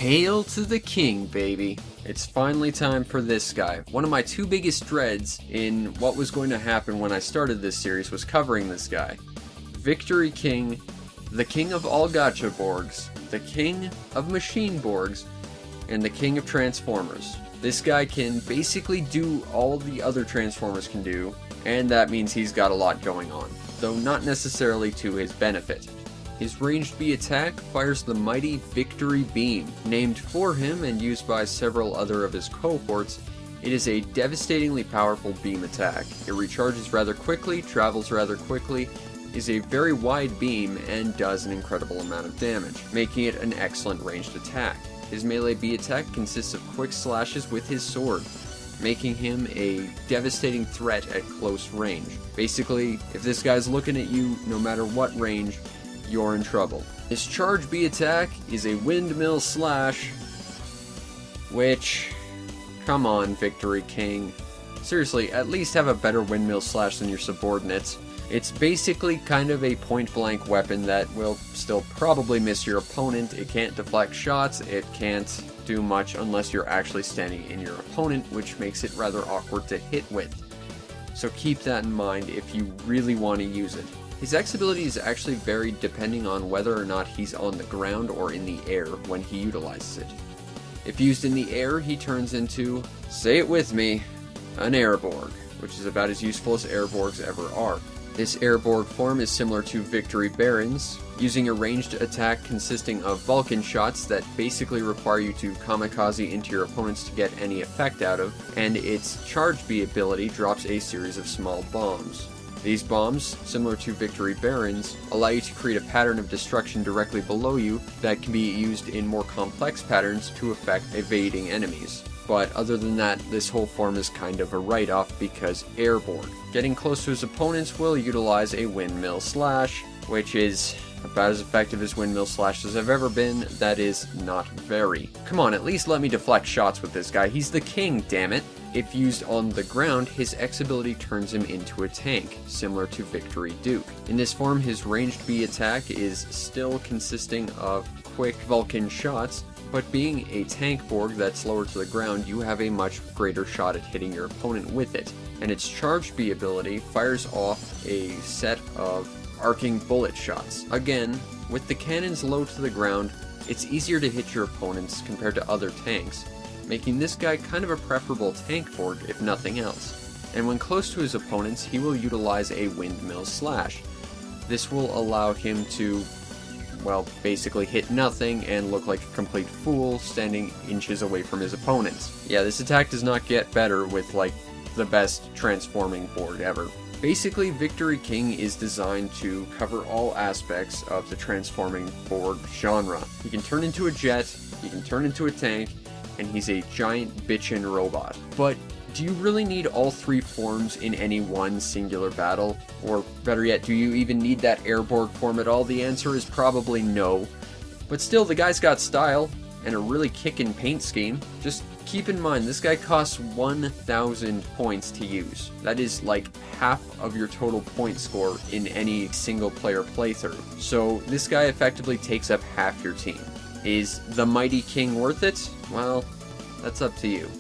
Hail to the king, baby. It's finally time for this guy. One of my two biggest dreads in what was going to happen when I started this series was covering this guy. Victory King, the king of all Gotcha Borgs, the king of Machine Borgs, and the king of Transformers. This guy can basically do all the other Transformers can do, and that means he's got a lot going on, though not necessarily to his benefit. His ranged B attack fires the mighty Victory Beam. Named for him and used by several other of his cohorts, it is a devastatingly powerful beam attack. It recharges rather quickly, travels rather quickly, is a very wide beam, and does an incredible amount of damage, making it an excellent ranged attack. His melee B attack consists of quick slashes with his sword, making him a devastating threat at close range. Basically, if this guy's looking at you, no matter what range, you're in trouble. His charge B attack is a windmill slash, which, come on, Victory King. Seriously, at least have a better windmill slash than your subordinates. It's basically kind of a point-blank weapon that will still probably miss your opponent. It can't deflect shots, it can't do much unless you're actually standing in your opponent, which makes it rather awkward to hit with. So keep that in mind if you really want to use it. His X ability is actually varied depending on whether or not he's on the ground or in the air when he utilizes it. If used in the air, he turns into, say it with me, an Airborg, which is about as useful as Airborgs ever are. This Airborg form is similar to Victory Barons, using a ranged attack consisting of Vulcan shots that basically require you to kamikaze into your opponents to get any effect out of, and its Charge B ability drops a series of small bombs. These bombs, similar to Victory Barons, allow you to create a pattern of destruction directly below you that can be used in more complex patterns to affect evading enemies. But other than that, this whole form is kind of a write-off because Airborg. Getting close to his opponents will utilize a windmill slash, which is about as effective as windmill slashes have ever been. That is not very. Come on, at least let me deflect shots with this guy. He's the king, damn it. If used on the ground, his X ability turns him into a tank, similar to Victory Duke. In this form, his ranged B attack is still consisting of quick Vulcan shots, but being a tank Borg that's lower to the ground, you have a much greater shot at hitting your opponent with it. And its charged B ability fires off a set of arcing bullet shots. Again, with the cannons low to the ground, it's easier to hit your opponents compared to other tanks, making this guy kind of a preferable tank Borg if nothing else. And when close to his opponents, he will utilize a windmill slash. This will allow him to, well, basically hit nothing and look like a complete fool standing inches away from his opponents. Yeah, this attack does not get better with, like, the best transforming Borg ever. Basically, Victory King is designed to cover all aspects of the transforming Borg genre. He can turn into a jet, he can turn into a tank, and he's a giant bitchin' robot. But do you really need all three forms in any one singular battle? Or better yet, do you even need that Airborg form at all? The answer is probably no. But still, the guy's got style, and a really kickin' paint scheme. Just keep in mind, this guy costs 1,000 points to use. That is like half of your total point score in any single player playthrough. So this guy effectively takes up half your team. Is the Mighty King worth it? Well, that's up to you.